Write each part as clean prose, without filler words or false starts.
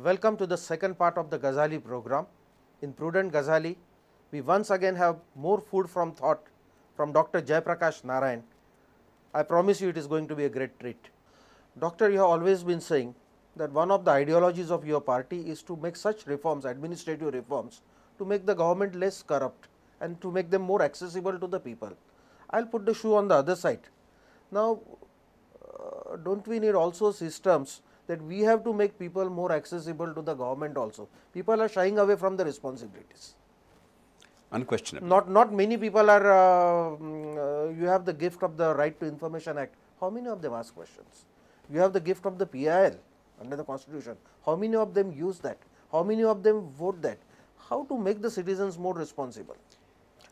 Welcome to the second part of the Gazali program. In Prudent Gazali, we once again have more food from thought from Dr. Jayprakash Narayan. I promise you it is going to be a great treat. Doctor, you have always been saying that one of the ideologies of your party is to make such reforms, administrative reforms, to make the government less corrupt and to make them more accessible to the people. I will put the shoe on the other side. Now, don't we need also systems that we have to make people more accessible to the government also? People are shying away from the responsibilities. Unquestionably. Not many people are, you have the gift of the Right to Information Act. How many of them ask questions? You have the gift of the PIL under the constitution. How many of them use that? How many of them vote that? How to make the citizens more responsible?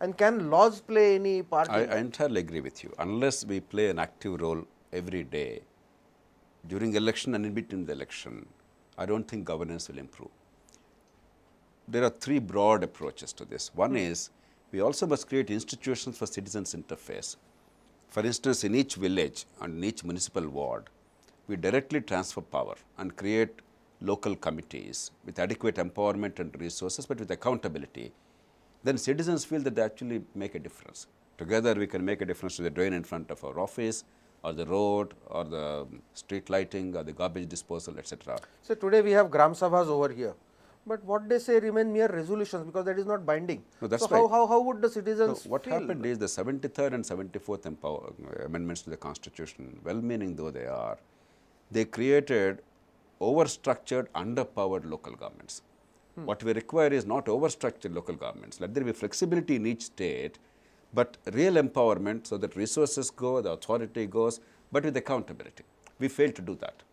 And can laws play any part? I entirely agree with you. Unless we play an active role every day during election and in between the election, I don't think governance will improve. There are three broad approaches to this. One is we also must create institutions for citizens interface. For instance, in each village and in each municipal ward, we directly transfer power and create local committees with adequate empowerment and resources, but with accountability. Then citizens feel that they actually make a difference. Together we can make a difference to the drain in front of our office, or the road, or the street lighting, or the garbage disposal, etc. So, today we have Gram Sabhas over here, but what they say remain mere resolutions because that is not binding. No, that's so, right. how would the citizens What feel? happened is the 73rd and 74th amendments to the constitution, well-meaning though they are, they created overstructured, underpowered local governments. What we require is not overstructured local governments. Let there be flexibility in each state, but real empowerment so that resources go, the authority goes, but with accountability. We fail to do that.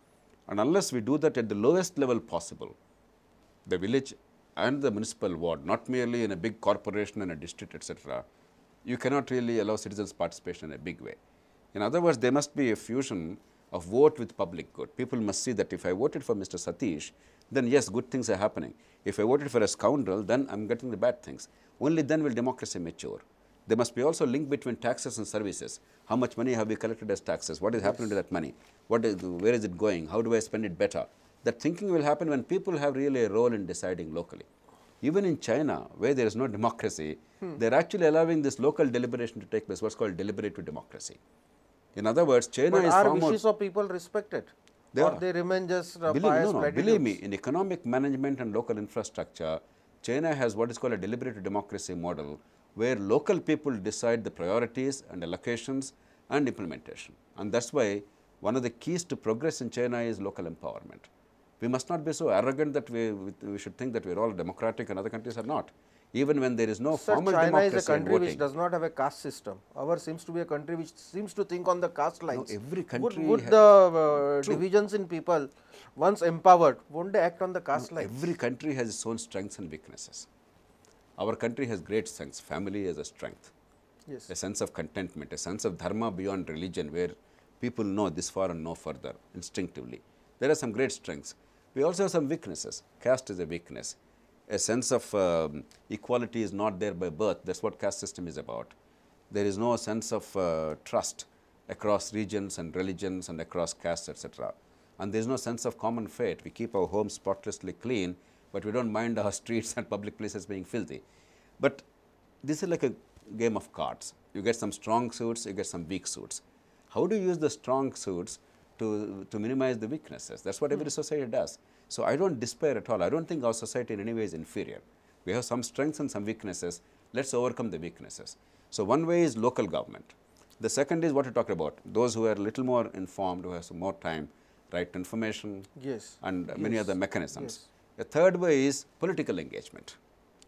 And unless we do that at the lowest level possible, the village and the municipal ward, not merely in a big corporation and a district, etc., you cannot really allow citizens' participation in a big way. In other words, there must be a fusion of vote with public good. People must see that if I voted for Mr. Satish, then yes, good things are happening. If I voted for a scoundrel, then I am getting the bad things. Only then will democracy mature. There must be also a link between taxes and services. How much money have we collected as taxes? What is happening to that money? Where is it going? How do I spend it better? That thinking will happen when people have really a role in deciding locally. Even in China, where there is no democracy, they are actually allowing this local deliberation to take place, what's called deliberative democracy. In other words, China is are far more... wishes of people respected? They or are. They remain just Believe pious me, in economic management and local infrastructure, China has what is called a deliberative democracy model, where local people decide the priorities and allocations and implementation. And that's why one of the keys to progress in China is local empowerment. We must not be so arrogant that we should think that we are all democratic and other countries are not. Even when there is no formal China democracy is a country and which voting. does not have a caste system. Ours seems to be a country which seems to think on the caste lines. No, every country would the divisions in people, once empowered, won't they act on the caste lines? Every country has its own strengths and weaknesses. Our country has great strengths. Family has a strength, Yes. a sense of contentment, a sense of dharma beyond religion, where people know this far and no further instinctively. There are some great strengths. We also have some weaknesses. Caste is a weakness. A sense of equality is not there by birth. That's what caste system is about. There is no sense of trust across regions and religions and across castes, etc. And there is no sense of common fate. We keep our homes spotlessly clean, but we don't mind our streets and public places being filthy. But this is like a game of cards. You get some strong suits, you get some weak suits. How do you use the strong suits to minimize the weaknesses? That's what every society does. So I don't despair at all. I don't think our society in any way is inferior. We have some strengths and some weaknesses. Let's overcome the weaknesses. So one way is local government. The second is what you talked about, those who are a little more informed, who have some more time, right to information, and many other mechanisms. The third way is political engagement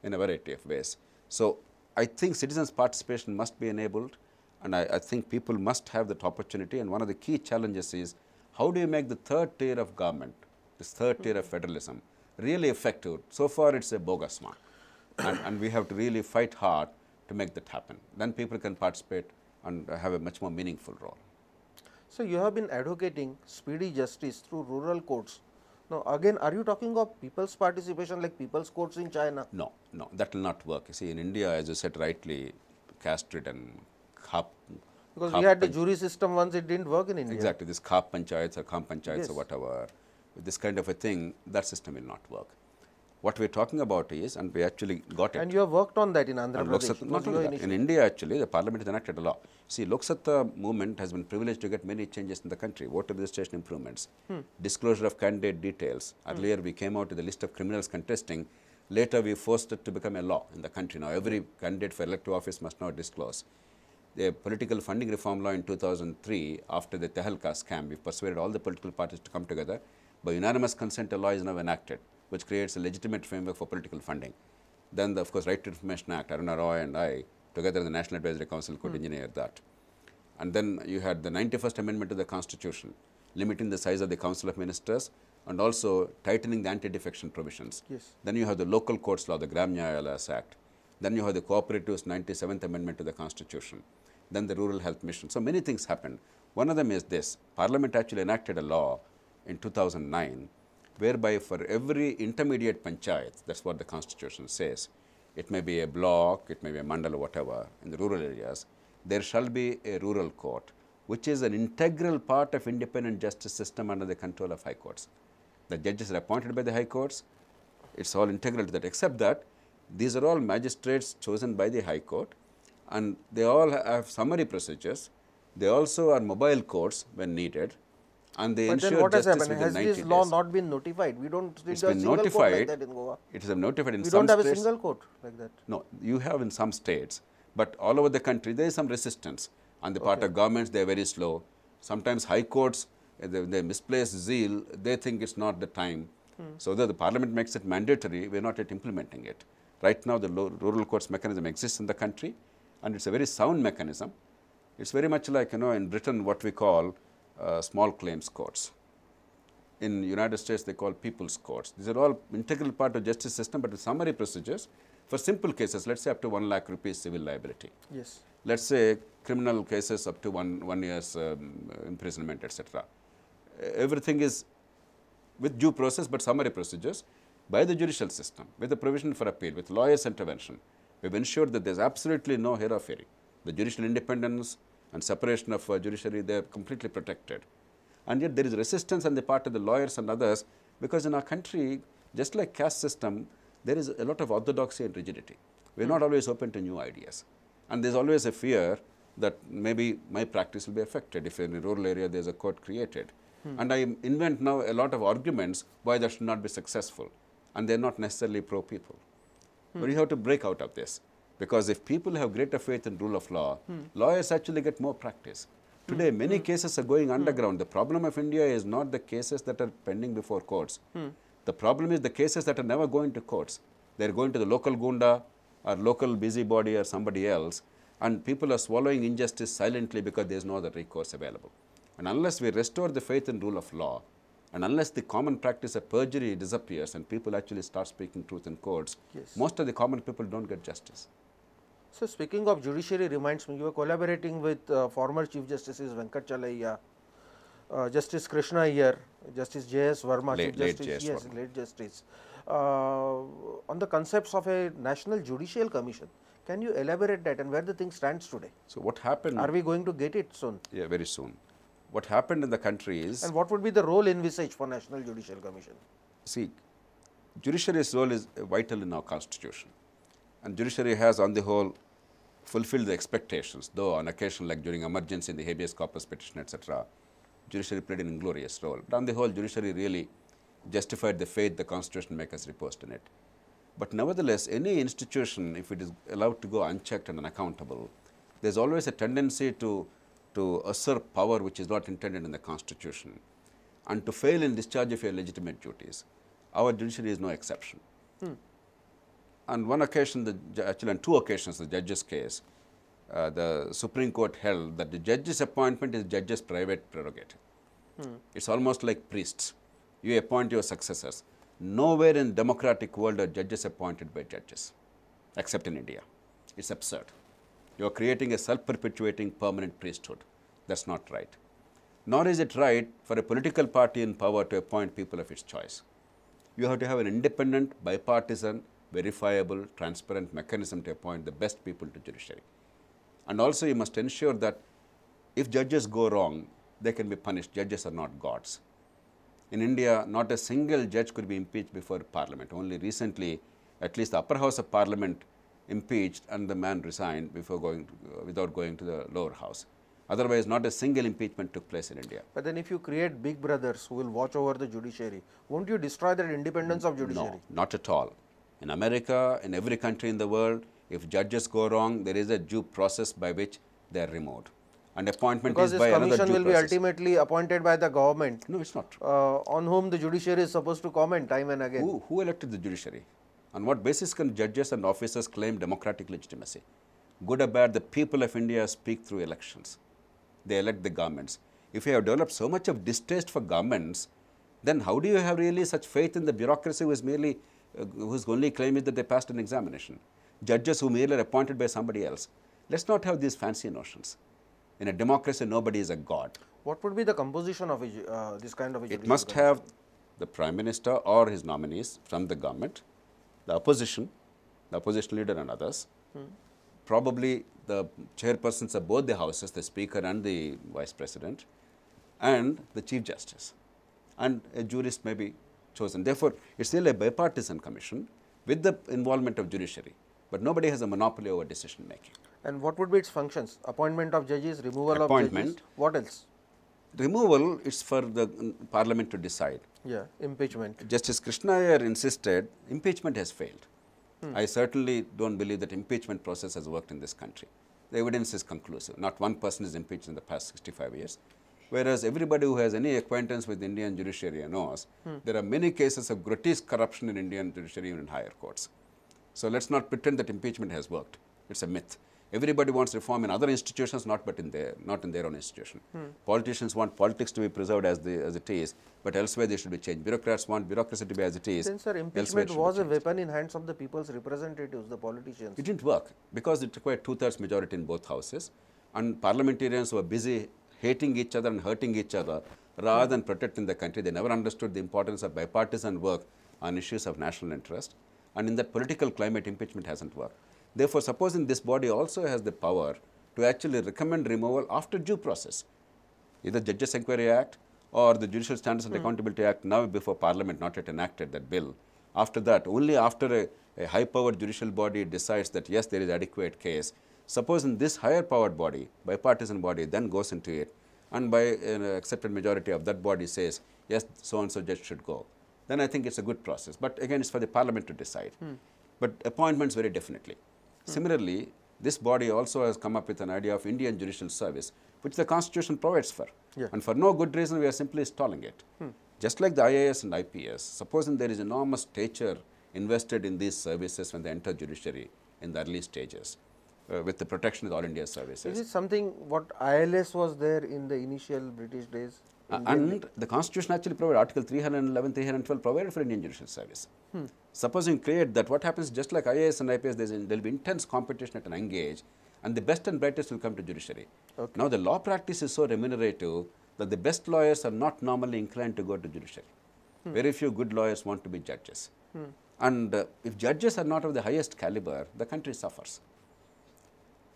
in a variety of ways. So I think citizens' participation must be enabled, and I think people must have that opportunity. And one of the key challenges is, how do you make the third tier of government, this third tier of federalism, really effective? So far it's a bogus one, and we have to really fight hard to make that happen. Then people can participate and have a much more meaningful role. So you have been advocating speedy justice through rural courts. Now again, are you talking of people's participation like people's courts in China? No, that will not work. You see, in India, as you said rightly, caste-ridden, because we had the jury system once, it didn't work in India. Exactly, this khap panchayats or kham panchayats or whatever. with this kind of a thing, that system will not work. What we are talking about is, and we actually got it. And you have worked on that in Andhra Pradesh. Not only that, in India actually, the parliament has enacted a law. See, Lok Satta movement has been privileged to get many changes in the country. Voter registration improvements, disclosure of candidate details. Earlier we came out with a list of criminals contesting. Later we forced it to become a law in the country. Now every candidate for elective office must now disclose. The political funding reform law in 2003, after the Tehelka scam, we persuaded all the political parties to come together. By unanimous consent, a law is now enacted, which creates a legitimate framework for political funding. Then, of course, Right to Information Act, Aruna Roy and I, together in the National Advisory Council, could engineer that. And then you had the 91st Amendment to the Constitution, limiting the size of the Council of Ministers and also tightening the anti-defection provisions. Yes. Then you have the local courts law, the Gram Nyayalas Act. Then you have the Cooperatives 97th Amendment to the Constitution. Then the Rural Health Mission. So many things happened. One of them is this. Parliament actually enacted a law in 2009 whereby for every intermediate panchayat, that's what the Constitution says, it may be a block, it may be a mandal or whatever, in the rural areas, there shall be a rural court, which is an integral part of independent justice system under the control of high courts. The judges are appointed by the high courts, it's all integral to that, except that these are all magistrates chosen by the high court, and they all have summary procedures. They also are mobile courts when needed, and they ensure then what has justice happened? within Has 90 days. this law not been notified? We don't. It's been notified. Court like that in Goa. It is notified in We some don't have states. a single court like that. No, you have in some states, but all over the country there is some resistance on the part of governments. They are very slow. Sometimes high courts, they misplace zeal. They think it's not the time. So that the parliament makes it mandatory, we are not yet implementing it. Right now, the rural courts mechanism exists in the country, and it's a very sound mechanism. It's very much like, in Britain, what we call small claims courts. In United States, they call people's courts. These are all integral part of justice system, but with summary procedures for simple cases, let's say up to 1 lakh rupees civil liability. Yes. Let's say criminal cases up to one year's imprisonment, etc. Everything is with due process, but summary procedures by the judicial system, with the provision for appeal, with lawyers' intervention. We've ensured that there's absolutely no hereafering. The judicial independence and separation of judiciary, they're completely protected. And yet there is resistance on the part of the lawyers and others, because in our country, just like caste system, there is a lot of orthodoxy and rigidity. We're not always open to new ideas. And there's always a fear that maybe my practice will be affected if in a rural area there's a court created. And I invent now a lot of arguments why that should not be successful. And they're not necessarily pro-people. But you have to break out of this. Because if people have greater faith in rule of law, lawyers actually get more practice. Today, many cases are going underground. The problem of India is not the cases that are pending before courts. The problem is the cases that are never going to courts. They're going to the local gunda or local busybody or somebody else, and people are swallowing injustice silently because there's no other recourse available. And unless we restore the faith in rule of law, and unless the common practice of perjury disappears and people actually start speaking truth in courts, most of the common people don't get justice. So, speaking of judiciary reminds me, you were collaborating with former Chief Justices Venkat Chalayya, Justice Krishna Iyer, Justice J.S. Verma, Late Justice, J.S. Verma. late Justice, on the concepts of a National Judicial Commission. Can you elaborate that and where the thing stands today? So what happened? Are we going to get it soon? Yeah, very soon. What happened in the country is... And what would be the role envisaged for National Judicial Commission? See, judiciary's role is vital in our constitution. And judiciary has on the whole fulfilled the expectations, though on occasion like during emergency in the habeas corpus petition, etc., judiciary played an inglorious role. But on the whole, judiciary really justified the faith the constitution makers reposed in it. But nevertheless, any institution, if it is allowed to go unchecked and unaccountable, there's always a tendency to usurp power which is not intended in the constitution and to fail in discharge of your legitimate duties. Our judiciary is no exception. On one occasion, actually on 2 occasions, the judge's case, the Supreme Court held that the judge's appointment is judge's private prerogative. It's almost like priests. You appoint your successors. Nowhere in democratic world are judges appointed by judges, except in India. It's absurd. You are creating a self-perpetuating permanent priesthood. That's not right. Nor is it right for a political party in power to appoint people of its choice. You have to have an independent, bipartisan, verifiable, transparent mechanism to appoint the best people to judiciary. And also you must ensure that if judges go wrong, they can be punished. Judges are not gods. In India, not a single judge could be impeached before Parliament. Only recently, at least the upper house of Parliament impeached and the man resigned before without going to the lower house. Otherwise, not a single impeachment took place in India. But then if you create big brothers who will watch over the judiciary, won't you destroy the independence of judiciary? No, not at all. In America, in every country in the world, if judges go wrong, there is a due process by which they are removed. And appointment because is by another due process. Because this commission will be ultimately appointed by the government. No, it's not. On whom the judiciary is supposed to comment time and again. Who elected the judiciary? On what basis can judges and officers claim democratic legitimacy? Good or bad, the people of India speak through elections. They elect the governments. If you have developed so much of distaste for governments, then how do you have really such faith in the bureaucracy who is merely, whose only claim is that they passed an examination? Judges who merely are appointed by somebody else. Let's not have these fancy notions. In a democracy, nobody is a god. What would be the composition of this kind of a It must have the Prime Minister or his nominees from the government, the opposition leader and others, probably the chairpersons of both the houses, the Speaker and the Vice President, and the Chief Justice. And a jurist may be chosen. Therefore, it's still a bipartisan commission with the involvement of judiciary, but nobody has a monopoly over decision making. And what would be its functions? Appointment of judges, removal of judges, what else? Removal is for the Parliament to decide. Yeah, impeachment. Justice Krishna Iyer insisted impeachment has failed. I certainly don't believe that impeachment process has worked in this country. The evidence is conclusive. Not one person is impeached in the past 65 years. Whereas everybody who has any acquaintance with Indian judiciary knows there are many cases of grotesque corruption in Indian judiciary, even in higher courts. So let's not pretend that impeachment has worked. It's a myth. Everybody wants reform in other institutions, not in their own institution. Politicians want politics to be preserved as it is, but elsewhere they should be changed. Bureaucrats want bureaucracy to be as it is. Then, sir, impeachment was a weapon in hands of the people's representatives, the politicians. It didn't work because it required 2/3 majority in both houses, and parliamentarians were busy hating each other and hurting each other rather than protecting the country. They never understood the importance of bipartisan work on issues of national interest, and in that political climate, impeachment hasn't worked. Therefore, supposing this body also has the power to actually recommend removal after due process, either Judges Inquiry Act or the Judicial Standards and Accountability Act, now before Parliament not yet enacted that bill. After that, only after a high-powered judicial body decides that yes, there is adequate case, supposing this higher-powered body, bipartisan body, then goes into it, and by an accepted majority of that body says, yes, so-and-so judge should go, then I think it's a good process. But again, it's for the Parliament to decide. But appointments very definitely. Similarly, this body also has come up with an idea of Indian Judicial Service, which the Constitution provides for. Yeah. And for no good reason, we are simply stalling it. Just like the IAS and IPS, supposing there is enormous stature invested in these services when they enter judiciary in the early stages, with the protection of all India services. Is it something what ILS was there in the initial British days? And the Constitution actually provided Article 311, 312 provided for Indian Judicial Service. Supposing create that, what happens just like IAS and IPS, there will be intense competition at an young age, and the best and brightest will come to judiciary. Okay. Now the law practice is so remunerative that the best lawyers are not normally inclined to go to judiciary. Very few good lawyers want to be judges. And if judges are not of the highest caliber, the country suffers.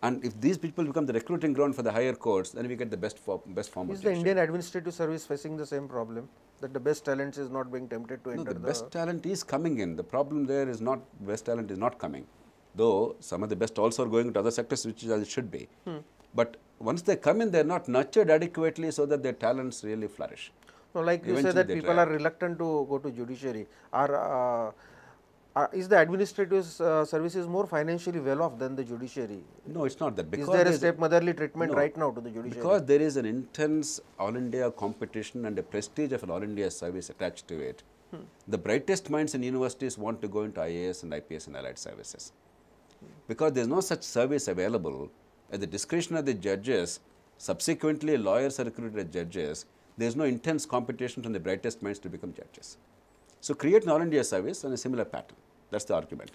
And if these people become the recruiting ground for the higher courts, then we get the best form of judiciary. Is the Indian Administrative Service facing the same problem, that the best talents is not being tempted to enter the best talent is coming in. The problem there is not best talent is not coming, though some of the best also are going to other sectors, which is as it should be. But once they come in, they are not nurtured adequately so that their talents really flourish. No, like you say that people are reluctant to go to judiciary. Is the administrative services more financially well off than the judiciary? No, it's not that. Because is there a step-motherly treatment right now to the judiciary? Because there is an intense all India competition and a prestige of an all India service attached to it. The brightest minds in universities want to go into IAS and IPS and allied services. Because there is no such service available, at the discretion of the judges, subsequently lawyers are recruited as judges, there is no intense competition from the brightest minds to become judges. So create an all India service on a similar pattern. That's the argument.